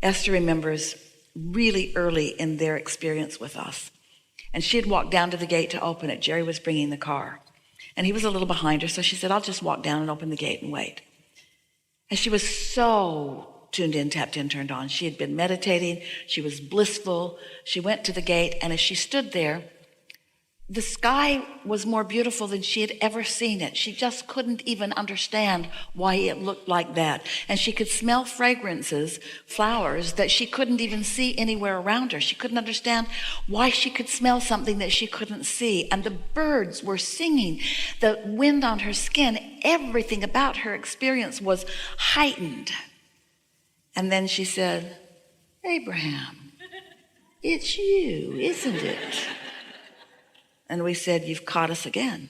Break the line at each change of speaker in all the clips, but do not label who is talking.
Esther remembers really early in their experience with us. And she had walked down to the gate to open it. Jerry was bringing the car. And he was a little behind her, so she said, I'll just walk down and open the gate and wait. And she was so tuned in, tapped in, turned on. She had been meditating. She was blissful. She went to the gate, and as she stood there, the sky was more beautiful than she had ever seen it. She just couldn't even understand why it looked like that. And she could smell fragrances, flowers, that she couldn't even see anywhere around her. She couldn't understand why she could smell something that she couldn't see. And the birds were singing. The wind on her skin, everything about her experience was heightened. And then she said, Abraham, it's you, isn't it? And we said, you've caught us again.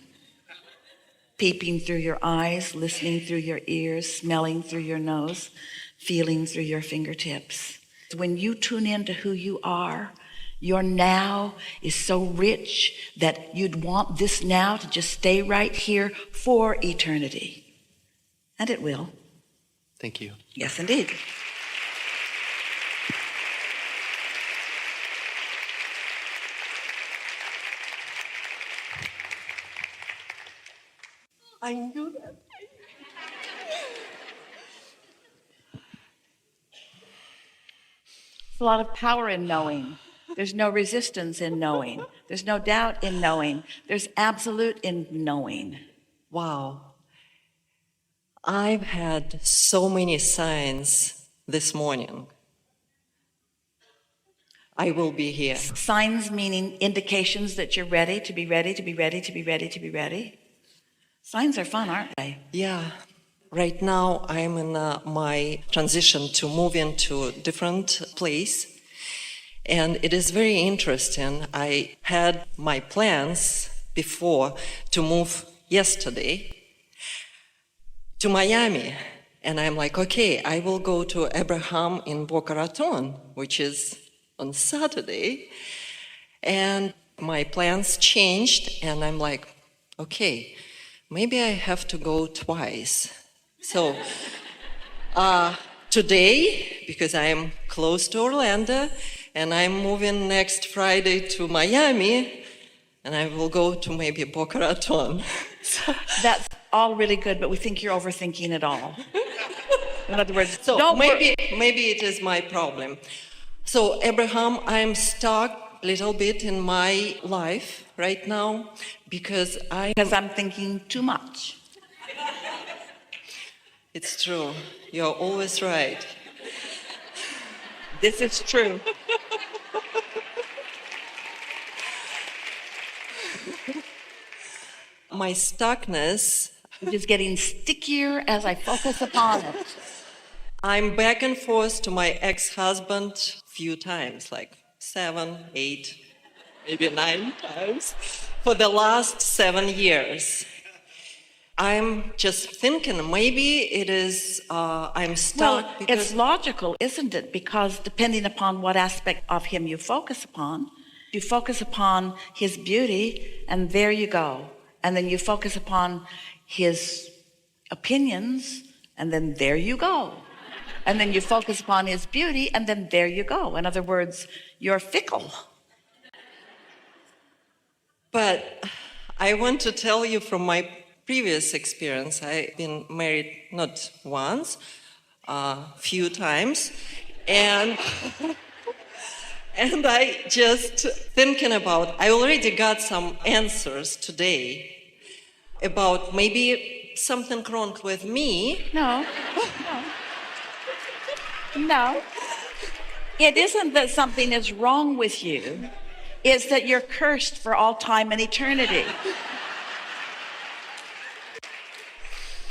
Peeping through your eyes, listening through your ears, smelling through your nose, feeling through your fingertips. When you tune into who you are, your now is so rich that you'd want this now to just stay right here for eternity. And it will.
Thank you.
Yes, indeed.
I knew that.
There's a lot of power in knowing. There's no resistance in knowing. There's no doubt in knowing. There's absolute in knowing.
Wow. I've had so many signs this morning. I will be here.
Signs meaning indications that you're ready to be ready, to be ready, to be ready, to be ready. Signs are fun, aren't they?
Yeah. Right now, I'm in my transition to move into a different place. And it is very interesting. I had my plans before to move yesterday to Miami. And I'm like, okay, I will go to Abraham in Boca Raton, which is on Saturday. And my plans changed, and I'm like, okay, maybe I have to go twice. So today, because I am close to Orlando, and I'm moving next Friday to Miami, and I will go to maybe Boca Raton. So,
that's all really good, but we think you're overthinking it all. In other words,
so maybe it is my problem. So Abraham, I'm stuck a little bit in my life right now because
I'm thinking too much.
It's true. You're always right.
This is true.
My stuckness,
which is getting stickier as I focus upon it.
I'm back and forth to my ex-husband a few times, like 7, 8, maybe 9 times, for the last 7 years. I'm just thinking maybe it is, I'm stuck.
Well, it's logical, isn't it? Because depending upon what aspect of him you focus upon his beauty, and there you go. And then you focus upon his opinions, and then there you go. And then you focus upon his beauty, and then there you go. In other words, you're fickle.
But I want to tell you from my previous experience, I've been married not once, few times, and I just thinking about, I already got some answers today about maybe something wrong with me.
No. It isn't that something is wrong with you. It's that you're cursed for all time and eternity.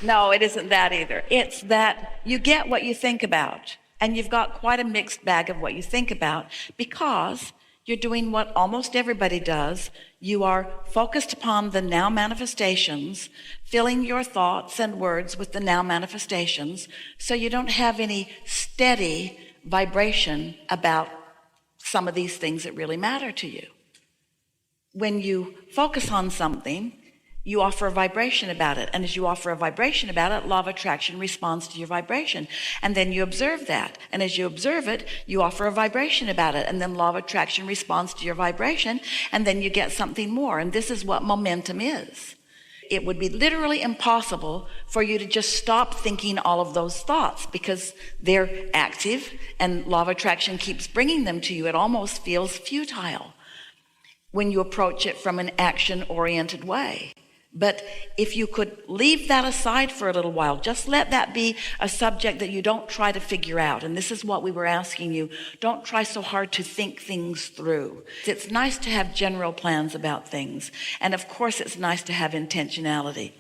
No, it isn't that either. It's that you get what you think about, and you've got quite a mixed bag of what you think about because you're doing what almost everybody does. You are focused upon the now manifestations, filling your thoughts and words with the now manifestations, so you don't have any steady vibration about some of these things that really matter to you. When you focus on something, you offer a vibration about it. And as you offer a vibration about it, law of attraction responds to your vibration. And then you observe that. And as you observe it, you offer a vibration about it. And then law of attraction responds to your vibration. And then you get something more. And this is what momentum is. It would be literally impossible for you to just stop thinking all of those thoughts because they're active and law of attraction keeps bringing them to you. It almost feels futile when you approach it from an action-oriented way. But if you could leave that aside for a little while, just let that be a subject that you don't try to figure out. And this is what we were asking you. Don't try so hard to think things through. It's nice to have general plans about things. And of course, it's nice to have intentionality.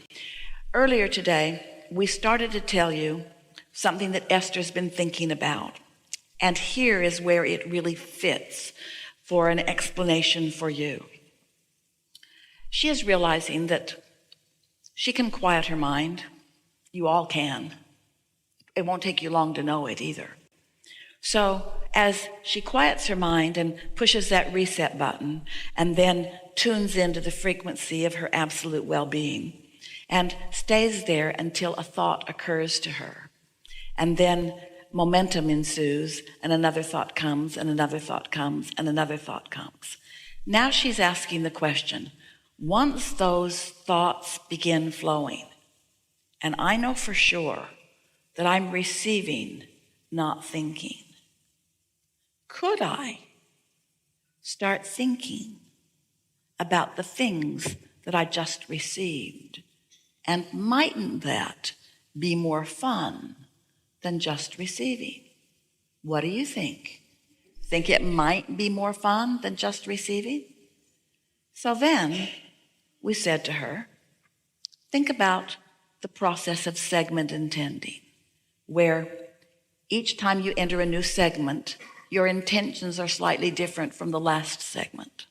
Earlier today, we started to tell you something that Esther's been thinking about. And here is where it really fits for an explanation for you. She is realizing that she can quiet her mind. You all can. It won't take you long to know it either. So as she quiets her mind and pushes that reset button and then tunes into the frequency of her absolute well-being and stays there until a thought occurs to her, and then momentum ensues and another thought comes and another thought comes and another thought comes. Now she's asking the question, once those thoughts begin flowing, and I know for sure that I'm receiving, not thinking, could I start thinking about the things that I just received? And mightn't that be more fun than just receiving? What do you think? Think it might be more fun than just receiving? So then we said to her, think about the process of segment intending, where each time you enter a new segment, your intentions are slightly different from the last segment.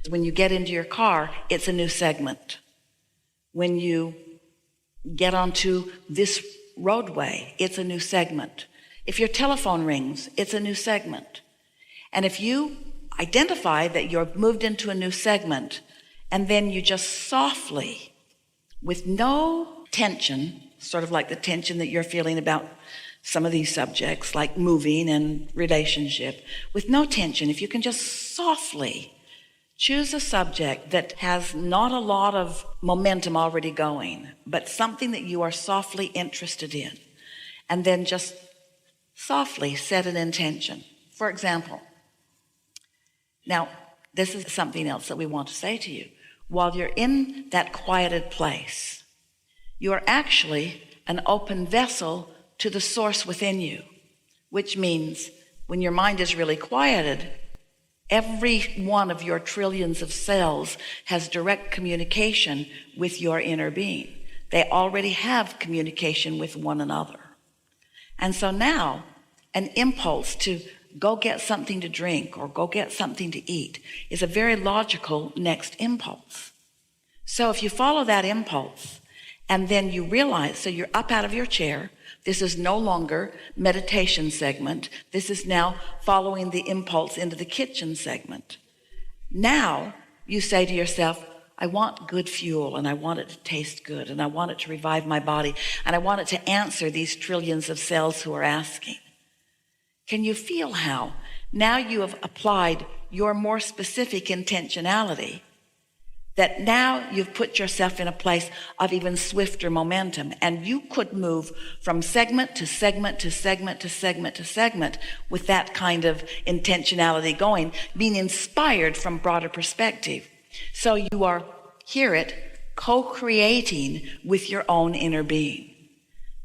When you get into your car, it's a new segment. When you get onto this roadway, it's a new segment. If your telephone rings, it's a new segment. And if you identify that you're moved into a new segment, and then you just softly, with no tension, sort of like the tension that you're feeling about some of these subjects, like moving and relationship, with no tension, if you can just softly choose a subject that has not a lot of momentum already going, but something that you are softly interested in, and then just softly set an intention. For example, now, this is something else that we want to say to you. While you're in that quieted place, you are actually an open vessel to the source within you, which means when your mind is really quieted, every one of your trillions of cells has direct communication with your inner being. They already have communication with one another. And so now, an impulse to go get something to drink or go get something to eat is a very logical next impulse. So if you follow that impulse and then you realize, so you're up out of your chair, this is no longer meditation segment. This is now following the impulse into the kitchen segment. Now you say to yourself, I want good fuel and I want it to taste good and I want it to revive my body and I want it to answer these trillions of cells who are asking. Can you feel how now you have applied your more specific intentionality, that now you've put yourself in a place of even swifter momentum, and you could move from segment to segment to segment to segment to segment with that kind of intentionality going, being inspired from broader perspective. So you are, hear it, co-creating with your own inner being.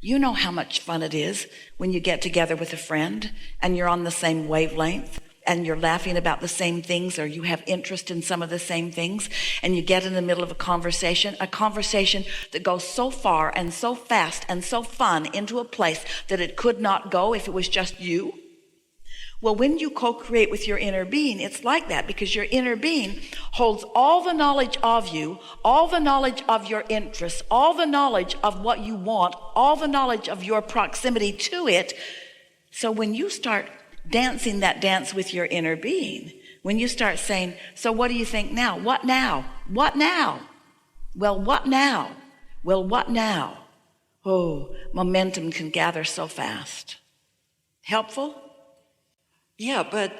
You know how much fun it is when you get together with a friend and you're on the same wavelength and you're laughing about the same things, or you have interest in some of the same things, and you get in the middle of a conversation that goes so far and so fast and so fun into a place that it could not go if it was just you. Well, when you co-create with your inner being, it's like that, because your inner being holds all the knowledge of you, all the knowledge of your interests, all the knowledge of what you want, all the knowledge of your proximity to it. So when you start dancing that dance with your inner being, when you start saying, so what do you think now? What now? What now? Well, what now? Well, what now? Oh, momentum can gather so fast. Helpful?
Yeah, but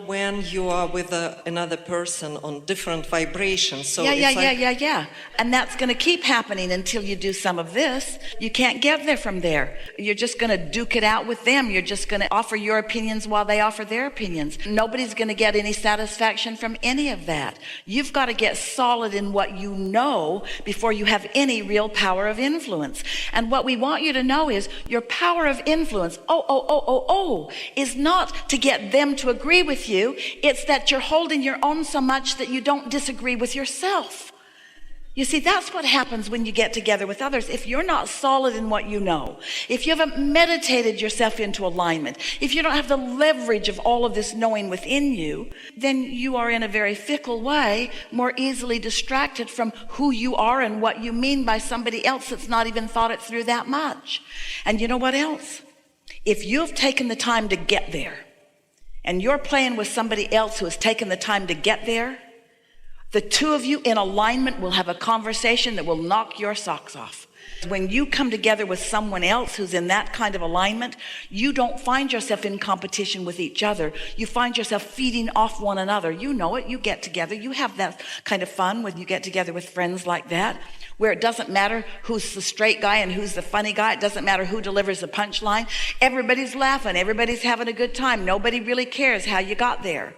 when you are with another person on different vibrations, so
Yeah. And that's going to keep happening until you do some of this. You can't get there from there. You're just going to duke it out with them. You're just going to offer your opinions while they offer their opinions. Nobody's going to get any satisfaction from any of that. You've got to get solid in what you know before you have any real power of influence. And what we want you to know is your power of influence, is not to get them to agree with you. It's that you're holding your own so much that you don't disagree with yourself. You see, that's what happens when you get together with others. If you're not solid in what you know, if you haven't meditated yourself into alignment, if you don't have the leverage of all of this knowing within you, then you are in a very fickle way, more easily distracted from who you are and what you mean by somebody else that's not even thought it through that much. And you know what else? If you've taken the time to get there, and you're playing with somebody else who has taken the time to get there, the two of you in alignment will have a conversation that will knock your socks off. When you come together with someone else who's in that kind of alignment, you don't find yourself in competition with each other. You find yourself feeding off one another. You know it. You get together. You have that kind of fun when you get together with friends like that, where it doesn't matter who's the straight guy and who's the funny guy. It doesn't matter who delivers the punchline. Everybody's laughing. Everybody's having a good time. Nobody really cares how you got there.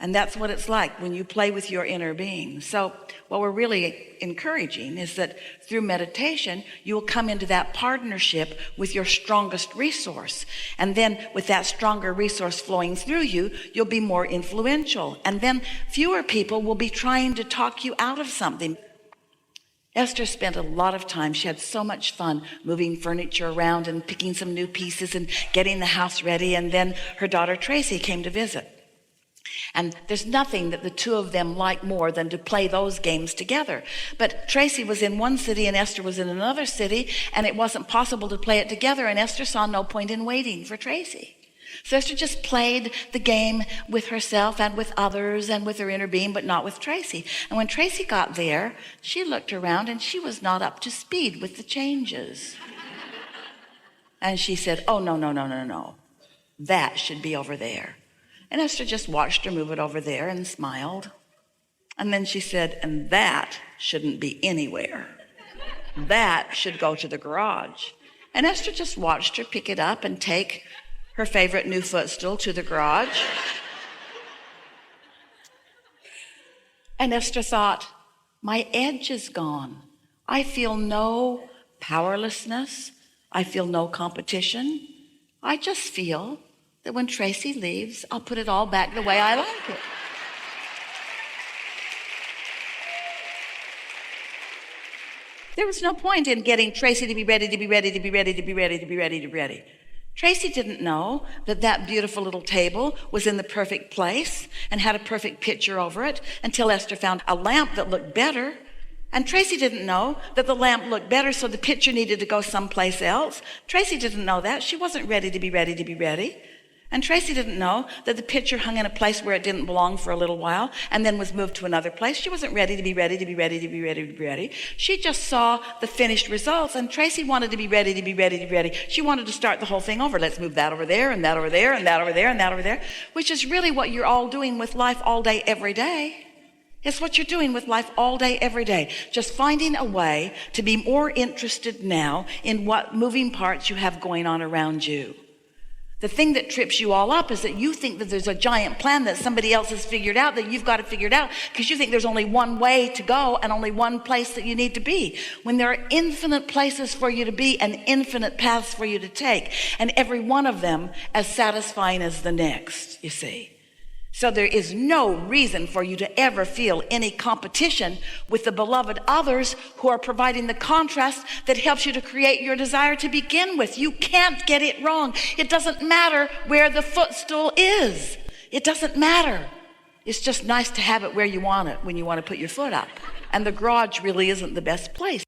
And that's what it's like when you play with your inner being. So what we're really encouraging is that through meditation, you will come into that partnership with your strongest resource. And then with that stronger resource flowing through you, you'll be more influential. And then fewer people will be trying to talk you out of something. Esther spent a lot of time. She had so much fun moving furniture around and picking some new pieces and getting the house ready. And then her daughter Tracy came to visit. And there's nothing that the two of them like more than to play those games together. But Tracy was in one city and Esther was in another city, and it wasn't possible to play it together, and Esther saw no point in waiting for Tracy. So Esther just played the game with herself and with others and with her inner being, but not with Tracy. And when Tracy got there, she looked around and she was not up to speed with the changes. And she said, oh, no. That should be over there. And Esther just watched her move it over there and smiled. And then she said, and that shouldn't be anywhere. That should go to the garage. And Esther just watched her pick it up and take her favorite new footstool to the garage. And Esther thought, my edge is gone. I feel no powerlessness. I feel no competition. I just feel that when Tracy leaves, I'll put it all back the way I like it. There was no point in getting Tracy to be ready. Tracy didn't know that that beautiful little table was in the perfect place and had a perfect picture over it until Esther found a lamp that looked better. And Tracy didn't know that the lamp looked better, so the picture needed to go someplace else. Tracy didn't know that. She wasn't ready to be ready. And Tracy didn't know that the picture hung in a place where it didn't belong for a little while and then was moved to another place. She wasn't ready to be ready. She just saw the finished results, and Tracy wanted to be ready. She wanted to start the whole thing over. Let's move that over there and that over there and that over there and that over there, which is really what you're all doing with life all day, every day. It's what you're doing with life all day, every day. Just finding a way to be more interested now in what moving parts you have going on around you. The thing that trips you all up is that you think that there's a giant plan that somebody else has figured out that you've got to figure it out because you think there's only one way to go and only one place that you need to be, when there are infinite places for you to be and infinite paths for you to take, and every one of them as satisfying as the next, you see. So there is no reason for you to ever feel any competition with the beloved others who are providing the contrast that helps you to create your desire to begin with. You can't get it wrong. It doesn't matter where the footstool is. It doesn't matter. It's just nice to have it where you want it when you want to put your foot up. And the garage really isn't the best place.